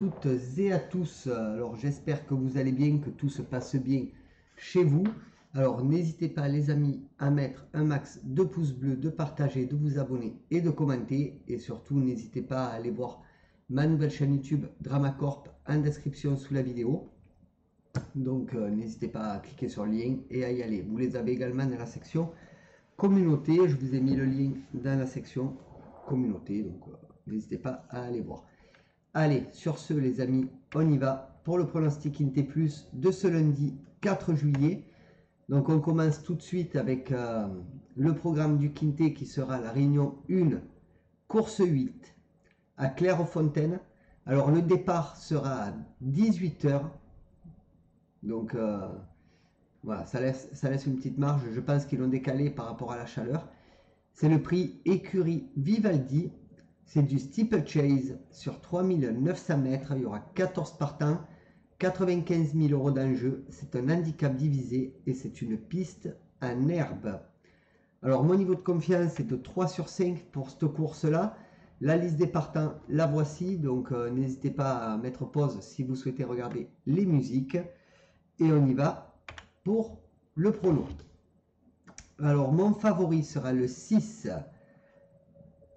Toutes et à tous. Alors j'espère que vous allez bien, que tout se passe bien chez vous. Alors n'hésitez pas les amis à mettre un max de pouces bleus, de partager, de vous abonner et de commenter. Et surtout n'hésitez pas à aller voir ma nouvelle chaîne YouTube Dramacorp en description sous la vidéo. Donc n'hésitez pas à cliquer sur le lien et à y aller. Vous les avez également dans la section communauté. Je vous ai mis le lien dans la section communauté. Donc n'hésitez pas à aller voir. Allez, sur ce les amis, on y va pour le pronostic INT+ de ce lundi 4 juillet. Donc on commence tout de suite avec le programme du Quintet qui sera la réunion 1, course 8 à Clairefontaine. Alors le départ sera à 18 h. Donc voilà, ça laisse une petite marge. Je pense qu'ils l'ont décalé par rapport à la chaleur. C'est le prix écurie Vivaldi. C'est du steeplechase sur 3900 mètres. Il y aura 14 partants, 95 000 € d'enjeu. C'est un handicap divisé et c'est une piste en herbe. Alors, mon niveau de confiance est de 3 sur 5 pour cette course-là. La liste des partants, la voici. Donc, n'hésitez pas à mettre pause si vous souhaitez regarder les musiques. Et on y va pour le prono. Alors, mon favori sera le 6.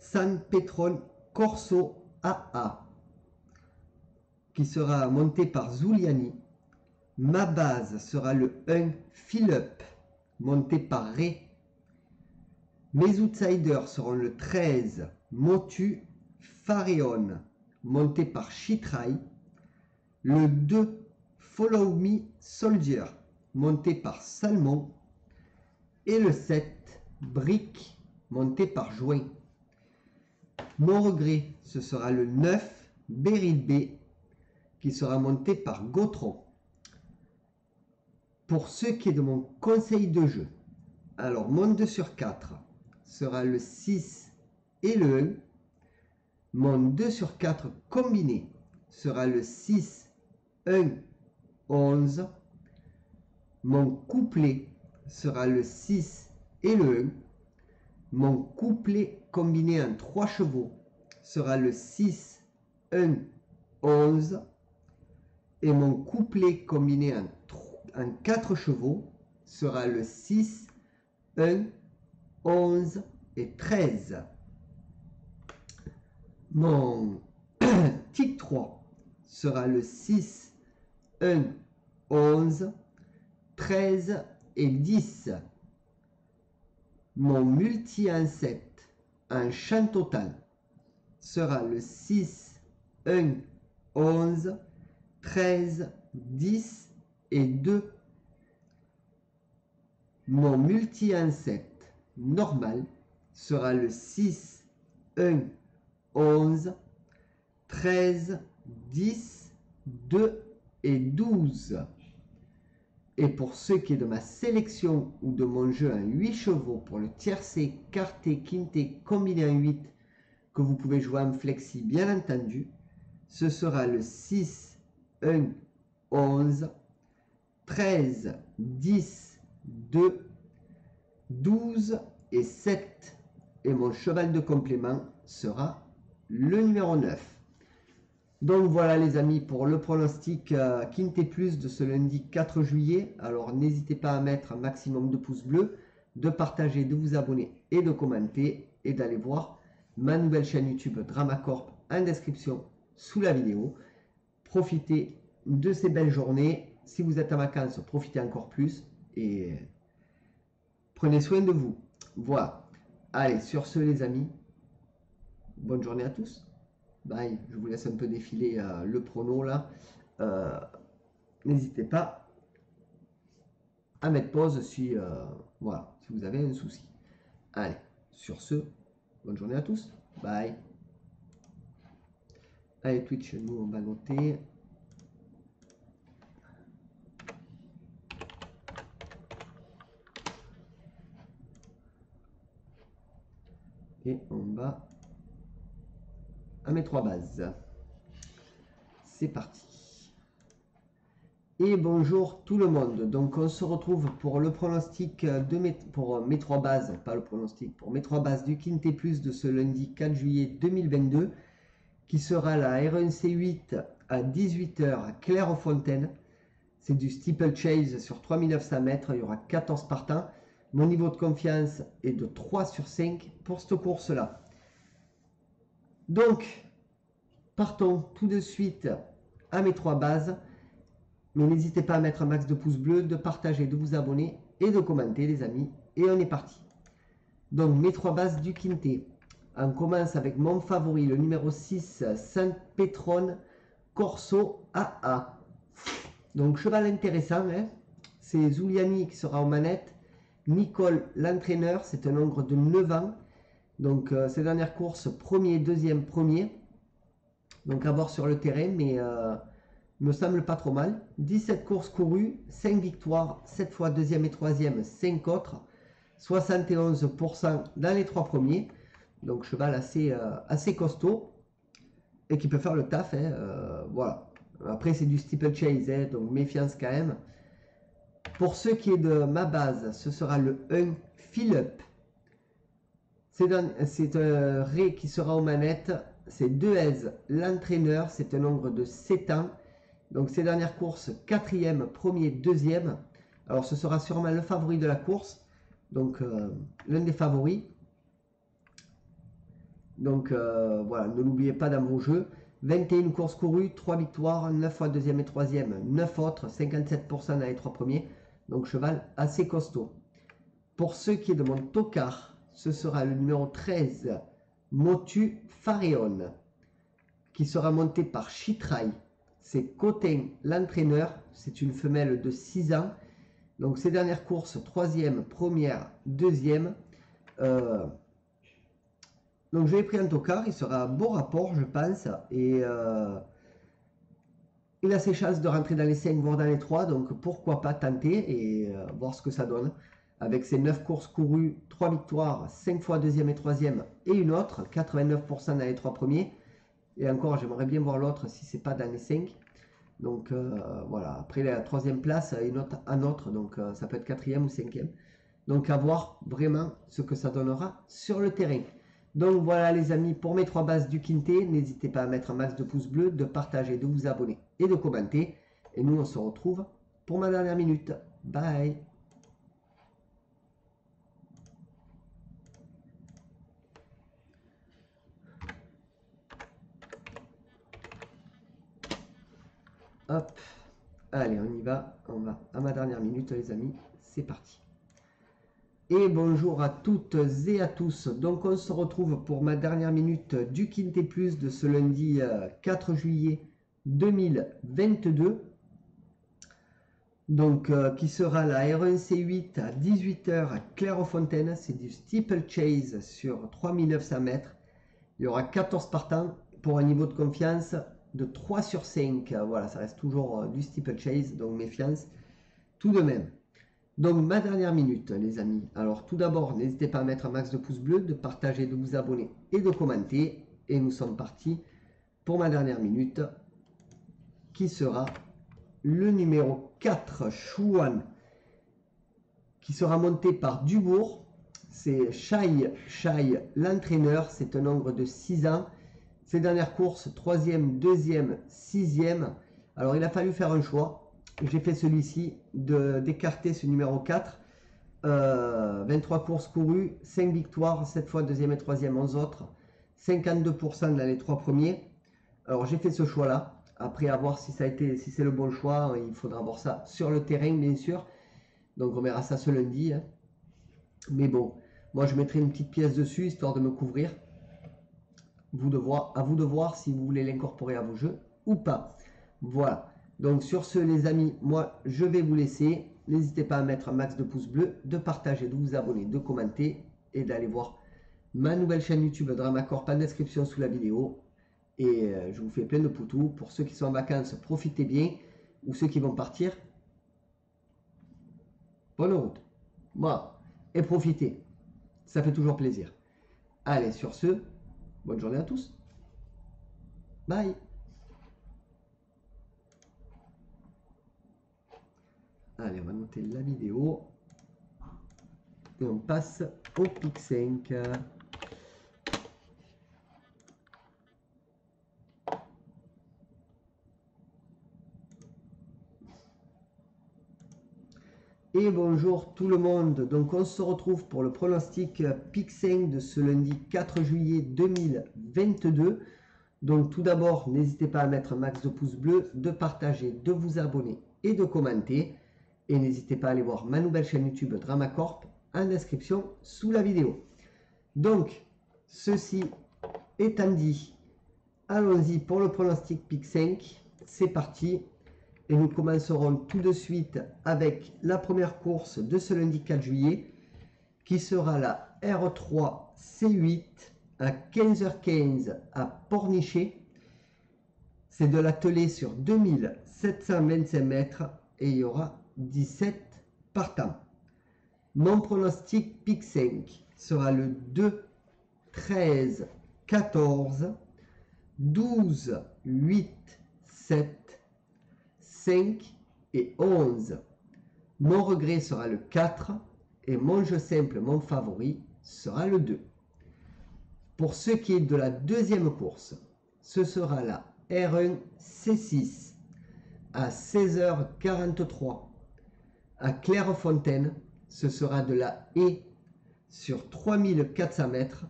San Petron Corso AA qui sera monté par Zuliani. Ma base sera le 1 Philip monté par Ray. Mes outsiders seront le 13 Motu Fareon monté par Chitrai. Le 2 Follow Me Soldier monté par Salmon. Et le 7 Brick monté par Join. Mon regret, ce sera le 9 Beryl B qui sera monté par Gautron. Pour ce qui est de mon conseil de jeu, alors mon 2 sur 4 sera le 6 et le 1. Mon 2 sur 4 combiné sera le 6, 1, 11. Mon couplet sera le 6 et le 1. Mon couplet combiné en 3 chevaux sera le 6, 1, 11. Et mon couplet combiné en 4 chevaux sera le 6, 1, 11 et 13. Mon tic 3 sera le 6, 1, 11, 13 et 10. Mon multi en 7 en champ total sera le 6, 1, 11, 13, 10 et 2. Mon multi en 7 normal sera le 6, 1, 11, 13, 10, 2 et 12. Et pour ce qui est de ma sélection ou de mon jeu en 8 chevaux pour le tiercé, quarté, quinté, combiné en 8 que vous pouvez jouer en flexi bien entendu, ce sera le 6, 1, 11, 13, 10, 2, 12 et 7. Et mon cheval de complément sera le numéro 9. Donc voilà les amis pour le pronostic Quintet+ de ce lundi 4 juillet. Alors n'hésitez pas à mettre un maximum de pouces bleus, de partager, de vous abonner et de commenter. Et d'aller voir ma nouvelle chaîne YouTube Dramacorp en description sous la vidéo. Profitez de ces belles journées. Si vous êtes en vacances, profitez encore plus. Et prenez soin de vous. Voilà. Allez, sur ce les amis, bonne journée à tous. Bye, je vous laisse un peu défiler le prono là. N'hésitez pas à mettre pause si, voilà, si vous avez un souci. Allez, sur ce, bonne journée à tous. Bye. Allez, Twitch, nous on va noter. Et on va à mes 3 bases. C'est parti. Et bonjour tout le monde. Donc on se retrouve pour le pronostic pour mes 3 bases, pas le pronostic, pour mes 3 bases du Quintet+ de ce lundi 4 juillet 2022, qui sera la RNC 8 à 18 h Clairefontaine. C'est du steeplechase sur 3900 mètres. Il y aura 14 partants. Mon niveau de confiance est de 3 sur 5 pour cette course-là. Donc, partons tout de suite à mes 3 bases. Mais n'hésitez pas à mettre un max de pouces bleus, de partager, de vous abonner et de commenter, les amis. Et on est parti. Donc, mes 3 bases du quintet. On commence avec mon favori, le numéro 6, Saint-Pétron Corso AA. Donc, cheval intéressant, hein. C'est Zuliani qui sera aux manettes. Nicole, l'entraîneur, c'est un ogre de 9 ans. Donc, ces dernières courses, premier, deuxième, premier. Donc, à voir sur le terrain, mais me semble pas trop mal. 17 courses courues, 5 victoires, 7 fois deuxième et troisième, 5 autres. 71% dans les 3 premiers. Donc, cheval assez costaud et qui peut faire le taf, hein, voilà. Après, c'est du steeplechase, hein, donc méfiance quand même. Pour ce qui est de ma base, ce sera le 1 Philip. C'est un Ré qui sera aux manettes. C'est 2S, l'entraîneur. C'est un ogre de 7 ans. Donc, ces dernières courses, 4e, 1er, 2e. Alors, ce sera sûrement le favori de la course. Donc, l'un des favoris. Donc, voilà, ne l'oubliez pas dans vos jeux. 21 courses courues, 3 victoires, 9 fois deuxième et troisième, 9 autres, 57% dans les 3 premiers. Donc, cheval assez costaud. Pour ce qui est de mon tocard, ce sera le numéro 13, Motu Faréon, qui sera monté par Chitrai. C'est Cotin, l'entraîneur. C'est une femelle de 6 ans. Donc, ces dernières courses, 3e, 1er, 2e. Donc, je l'ai pris en tocard. Il sera à beau rapport, je pense. Et il a ses chances de rentrer dans les 5, voire dans les 3. Donc, pourquoi pas tenter et voir ce que ça donne. Avec ses 9 courses courues, 3 victoires, 5 fois deuxième et troisième et une autre. 89% dans les 3 premiers. Et encore, j'aimerais bien voir l'autre si c'est pas dans les 5. Donc, voilà. Après, la 3e place, une autre, un autre. Donc, ça peut être 4e ou 5e. Donc, à voir vraiment ce que ça donnera sur le terrain. Donc voilà les amis pour mes 3 bases du quintet. N'hésitez pas à mettre un max de pouces bleus, de partager, de vous abonner et de commenter. Et nous on se retrouve pour ma dernière minute. Bye. Hop. Allez on y va. On va à ma dernière minute les amis. C'est parti. Et bonjour à toutes et à tous. Donc on se retrouve pour ma dernière minute du Quintet Plus de ce lundi 4 juillet 2022. Donc qui sera la R1C8 à 18 h à Clairefontaine. C'est du steeplechase sur 3900 mètres. Il y aura 14 partants pour un niveau de confiance de 3 sur 5. Voilà, ça reste toujours du steeplechase, donc méfiance tout de même. Donc ma dernière minute les amis. Alors tout d'abord n'hésitez pas à mettre un max de pouces bleus, de partager, de vous abonner et de commenter. Et nous sommes partis pour ma dernière minute qui sera le numéro 4 Chouan qui sera monté par Dubourg. C'est Chai l'entraîneur. C'est un ogre de 6 ans. Ses dernières courses 3e, 2e, 6e. Alors il a fallu faire un choix. J'ai fait celui-ci d'écarter ce numéro 4. 23 courses courues, 5 victoires, 7 fois deuxième et troisième, 11 autres. 52% dans les 3 premiers. Alors j'ai fait ce choix-là. Après, à voir si c'est le bon choix. Il faudra voir ça sur le terrain, bien sûr. Donc on verra ça ce lundi. Hein. Mais bon, moi je mettrai une petite pièce dessus, histoire de me couvrir. À vous de voir si vous voulez l'incorporer à vos jeux ou pas. Voilà. Donc sur ce les amis, moi je vais vous laisser. N'hésitez pas à mettre un max de pouces bleus, de partager, de vous abonner, de commenter et d'aller voir ma nouvelle chaîne YouTube Dramacorp en description sous la vidéo. Et je vous fais plein de poutous. Pour ceux qui sont en vacances, profitez bien. Ou ceux qui vont partir, bonne route. Voilà. Et profitez. Ça fait toujours plaisir. Allez, sur ce, bonne journée à tous. Bye. Allez, on va noter la vidéo. Et on passe au pic 5. Et bonjour tout le monde. Donc on se retrouve pour le pronostic Pick 5 de ce lundi 4 juillet 2022. Donc tout d'abord, n'hésitez pas à mettre un max de pouces bleus, de partager, de vous abonner et de commenter. Et n'hésitez pas à aller voir ma nouvelle chaîne YouTube Dramacorp en description sous la vidéo. Donc, ceci étant dit, allons-y pour le pronostic Pick 5. C'est parti. Et nous commencerons tout de suite avec la première course de ce lundi 4 juillet qui sera la R3 C8 à 15h15 à Pornichet. C'est de l'attelé sur 2725 mètres et il y aura 17 partants. Mon pronostic Pick 5 sera le 2, 13, 14, 12, 8, 7, 5 et 11. Mon regret sera le 4 et mon jeu simple, mon favori, sera le 2. Pour ce qui est de la deuxième course, ce sera la R1 C6 à 16h43 à Clairefontaine. Ce sera de la haie sur 3400 mètres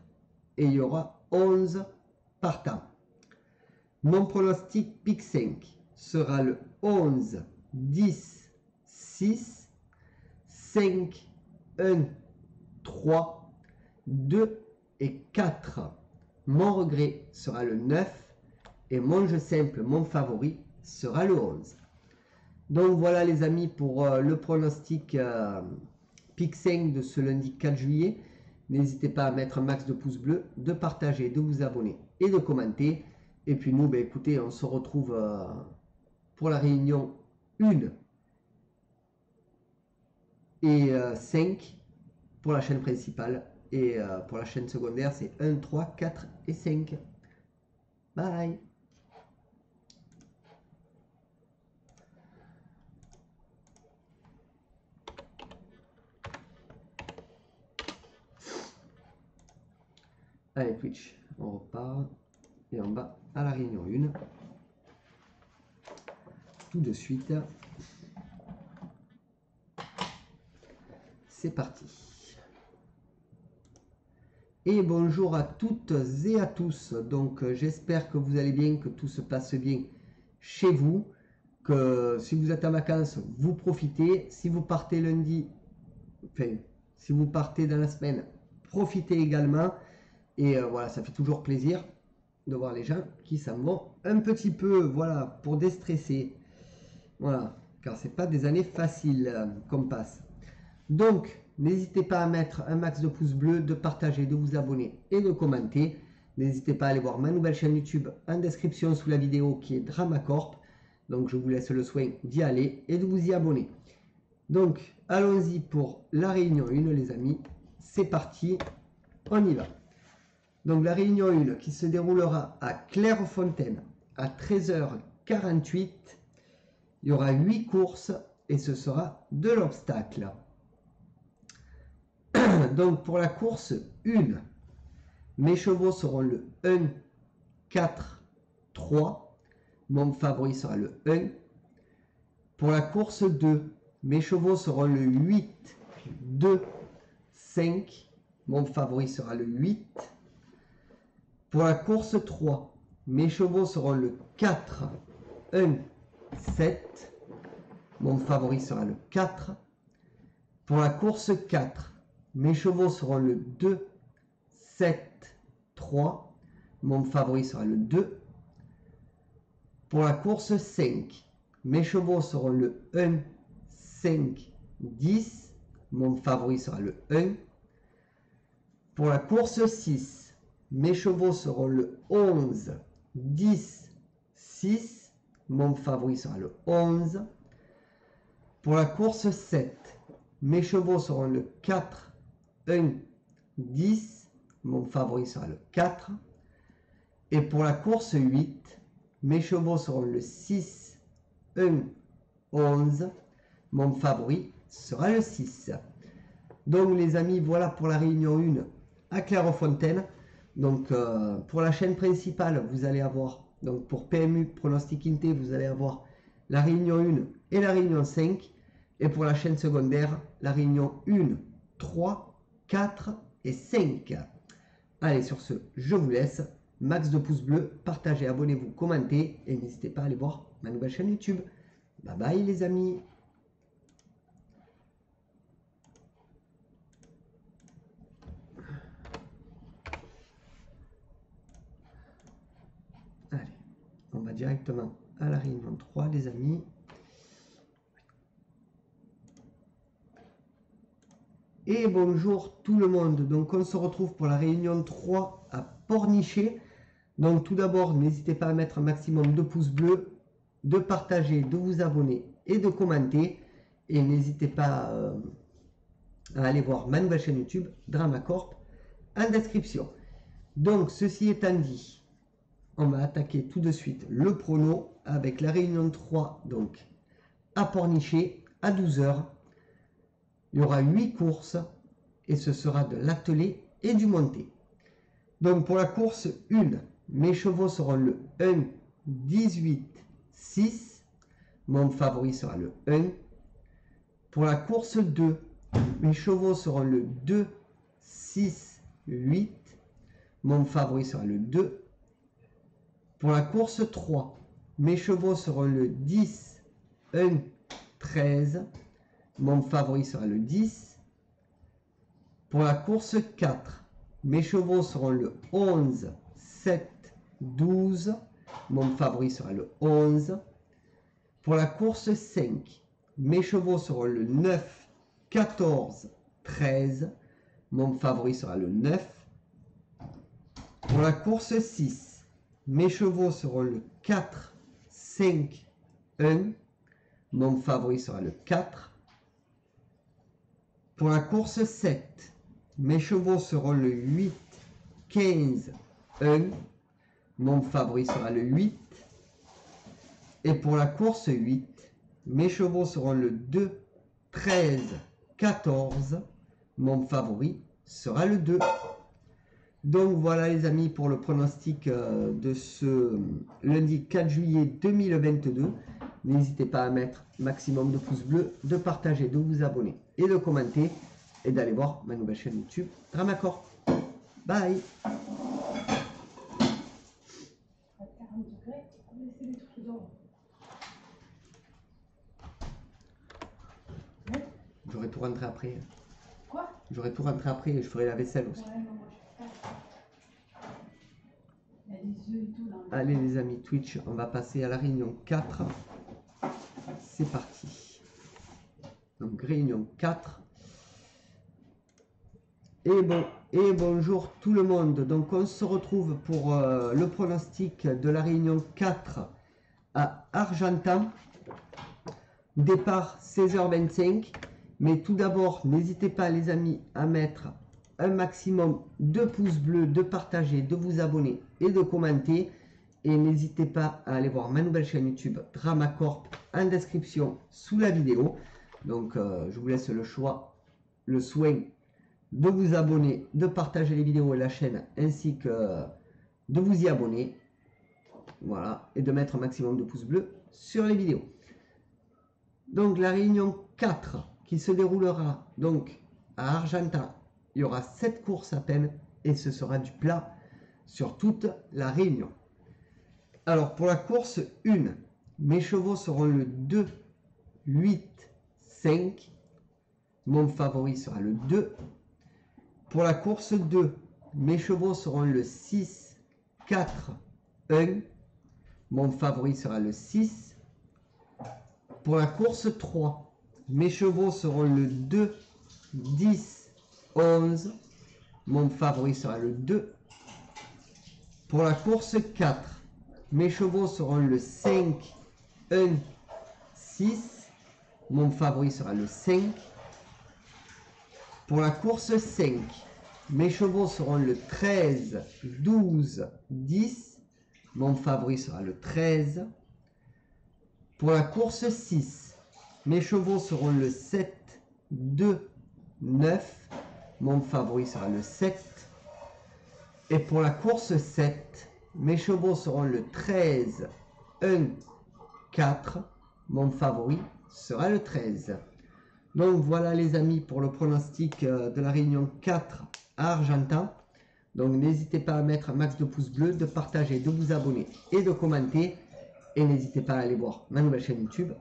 et il y aura 11 partants. Mon pronostic Pick 5 sera le 11, 10, 6, 5, 1, 3, 2 et 4. Mon regret sera le 9 et mon jeu simple, mon favori, sera le 11. Donc voilà les amis pour le pronostic Pick 5 de ce lundi 4 juillet. N'hésitez pas à mettre un max de pouces bleus, de partager, de vous abonner et de commenter. Et puis nous, écoutez, on se retrouve pour la réunion 1 et 5 pour la chaîne principale. Et pour la chaîne secondaire, c'est 1, 3, 4 et 5. Bye! Allez, Twitch, on repart. Et on va à la réunion 1. Tout de suite. C'est parti. Et bonjour à toutes et à tous. Donc j'espère que vous allez bien, que tout se passe bien chez vous. Que si vous êtes en vacances, vous profitez. Si vous partez lundi, enfin, si vous partez dans la semaine, profitez également. Et voilà, ça fait toujours plaisir de voir les gens qui s'en vont un petit peu, voilà, pour déstresser. Voilà, car c'est pas des années faciles qu'on passe. Donc, n'hésitez pas à mettre un max de pouces bleus, de partager, de vous abonner et de commenter. N'hésitez pas à aller voir ma nouvelle chaîne YouTube en description sous la vidéo qui est Dramacorp. Donc, je vous laisse le soin d'y aller et de vous y abonner. Donc, allons-y pour la réunion 1, les amis. C'est parti, on y va. Donc la réunion 1 qui se déroulera à Clairefontaine à 13h48. Il y aura 8 courses et ce sera de l'obstacle. Donc pour la course 1, mes chevaux seront le 1, 4, 3. Mon favori sera le 1. Pour la course 2, mes chevaux seront le 8, 2, 5. Mon favori sera le 8. Pour la course 3, mes chevaux seront le 4, 1, 7. Mon favori sera le 4. Pour la course 4, mes chevaux seront le 2, 7, 3. Mon favori sera le 2. Pour la course 5, mes chevaux seront le 1, 5, 10. Mon favori sera le 1. Pour la course 6, mes chevaux seront le 11, 10, 6. Mon favori sera le 11. Pour la course 7, mes chevaux seront le 4, 1, 10. Mon favori sera le 4. Et pour la course 8, mes chevaux seront le 6, 1, 11. Mon favori sera le 6. Donc les amis, voilà pour la réunion 1 à Clairefontaine. Donc pour la chaîne principale, vous allez avoir, donc pour PMU Pronostic Inte, vous allez avoir la réunion 1 et la réunion 5. Et pour la chaîne secondaire, la réunion 1, 3, 4 et 5. Allez, sur ce, je vous laisse. Max de pouces bleus, partagez, abonnez-vous, commentez et n'hésitez pas à aller voir ma nouvelle chaîne YouTube. Bye bye les amis. Allez, on va directement à la réunion 3 les amis. Et bonjour tout le monde. Donc on se retrouve pour la réunion 3 à Pornichet. Donc tout d'abord, n'hésitez pas à mettre un maximum de pouces bleus, de partager, de vous abonner et de commenter. Et n'hésitez pas à aller voir ma nouvelle chaîne YouTube, Dramacorp, en description. Donc ceci étant dit, on va attaquer tout de suite le prono avec la réunion 3 donc à Pornichet à 12 h. Il y aura 8 courses et ce sera de l'attelé et du monté. Donc pour la course 1, mes chevaux seront le 1, 18, 6. Mon favori sera le 1. Pour la course 2, mes chevaux seront le 2, 6, 8. Mon favori sera le 2. Pour la course 3, mes chevaux seront le 10, 1, 13. Mon favori sera le 10. Pour la course 4, mes chevaux seront le 11, 7, 12. Mon favori sera le 11. Pour la course 5, mes chevaux seront le 9, 14, 13. Mon favori sera le 9. Pour la course 6, mes chevaux seront le 4, 5, 1. Mon favori sera le 4. Pour la course 7, mes chevaux seront le 8, 15, 1. Mon favori sera le 8. Et pour la course 8, mes chevaux seront le 2, 13, 14. Mon favori sera le 2. Donc voilà les amis pour le pronostic de ce lundi 4 juillet 2022. N'hésitez pas à mettre maximum de pouces bleus, de partager, de vous abonner et de commenter et d'aller voir ma nouvelle chaîne YouTube Dramacorp. Bye. J'aurais tout rentré après. Quoi? J'aurais tout rentré après et je ferai la vaisselle aussi. Ouais, non, moi je fais pas. Il y a des œufs et tout là. Allez les amis Twitch, on va passer à la réunion 4. C'est parti. Donc réunion 4. Et bonjour tout le monde. Donc on se retrouve pour le pronostic de la réunion 4 à Argentan. Départ 16h25. Mais tout d'abord, n'hésitez pas les amis à mettre un maximum de pouces bleus, de partager, de vous abonner et de commenter. Et n'hésitez pas à aller voir ma nouvelle chaîne YouTube Dramacorp en description sous la vidéo. Donc je vous laisse le choix, le soin de vous abonner, de partager les vidéos et la chaîne ainsi que de vous y abonner. Voilà, et de mettre un maximum de pouces bleus sur les vidéos. Donc la réunion 4 qui se déroulera donc à Argentan, il y aura 7 courses à peine et ce sera du plat sur toute la réunion. Alors pour la course 1, mes chevaux seront le 2, 8, 5. Mon favori sera le 2. Pour la course 2, mes chevaux seront le 6, 4, 1. Mon favori sera le 6. Pour la course 3, mes chevaux seront le 2, 10, 11. Mon favori sera le 2. Pour la course 4, mes chevaux seront le 5, 1, 6. Mon favori sera le 5. Pour la course 5, mes chevaux seront le 13, 12, 10. Mon favori sera le 13. Pour la course 6, mes chevaux seront le 7, 2, 9. Mon favori sera le 7. Et pour la course 7, mes chevaux seront le 13, 1, 4. Mon favori sera le 13. Donc voilà les amis pour le pronostic de la réunion 4 à Argentan. Donc n'hésitez pas à mettre un max de pouces bleus, de partager, de vous abonner et de commenter. Et n'hésitez pas à aller voir ma nouvelle chaîne YouTube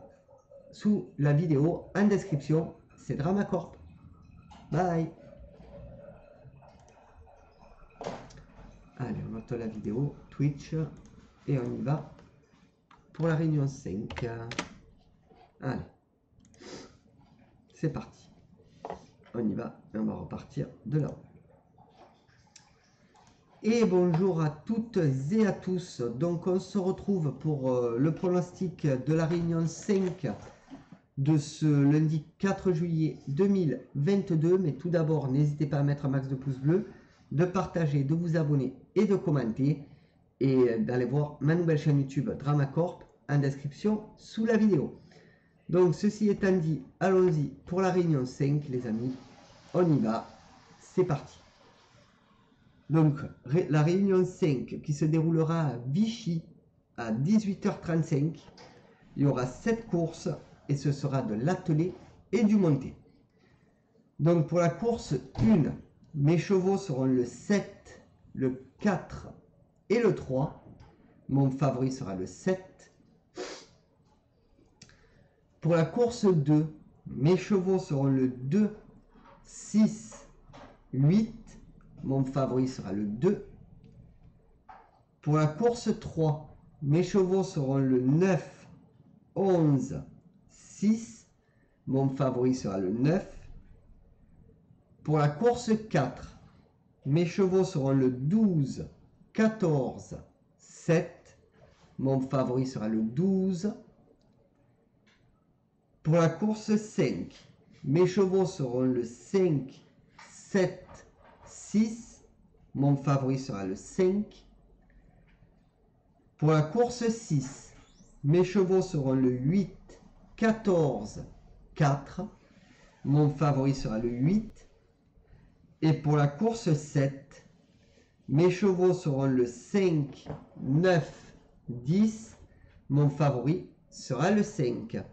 sous la vidéo en description. C'est Dramacorp. Bye. Allez, on note la vidéo Twitch et on y va pour la réunion 5. Allez, c'est parti. On y va et on va repartir de là-haut. Et bonjour à toutes et à tous. Donc on se retrouve pour le pronostic de la réunion 5 de ce lundi 4 juillet 2022. Mais tout d'abord, n'hésitez pas à mettre un max de pouces bleus, de partager, de vous abonner et de commenter. Et d'aller voir ma nouvelle chaîne YouTube Dramacorp en description sous la vidéo. Donc ceci étant dit, allons-y pour la réunion 5 les amis. On y va, c'est parti. Donc, la réunion 5 qui se déroulera à Vichy à 18h35. Il y aura 7 courses et ce sera de l'attelé et du monté. Donc, pour la course 1, mes chevaux seront le 7, le 4 et le 3. Mon favori sera le 7. Pour la course 2, mes chevaux seront le 2, 6, 8. Mon favori sera le 2. Pour la course 3, mes chevaux seront le 9, 11, 6. Mon favori sera le 9. Pour la course 4, mes chevaux seront le 12, 14, 7. Mon favori sera le 12. Pour la course 5, mes chevaux seront le 5, 7, 6, mon favori sera le 5. Pour la course 6, mes chevaux seront le 8, 14, 4, mon favori sera le 8. Et pour la course 7, mes chevaux seront le 5, 9, 10, mon favori sera le 5.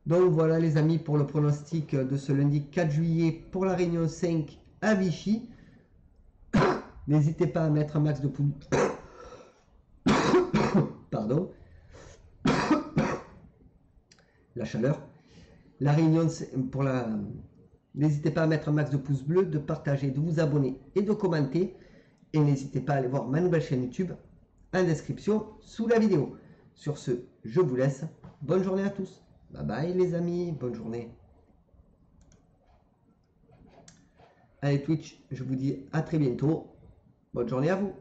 Donc voilà les amis pour le pronostic de ce lundi 4 juillet pour la réunion 5 à Vichy. N'hésitez pas à mettre un max de poules. Pardon. La chaleur. La réunion pour la... N'hésitez pas à mettre un max de pouces bleus, de partager, de vous abonner et de commenter. Et n'hésitez pas à aller voir ma nouvelle chaîne YouTube en description sous la vidéo. Sur ce, je vous laisse. Bonne journée à tous. Bye bye les amis. Bonne journée. Allez Twitch, je vous dis à très bientôt. Bonne journée à vous.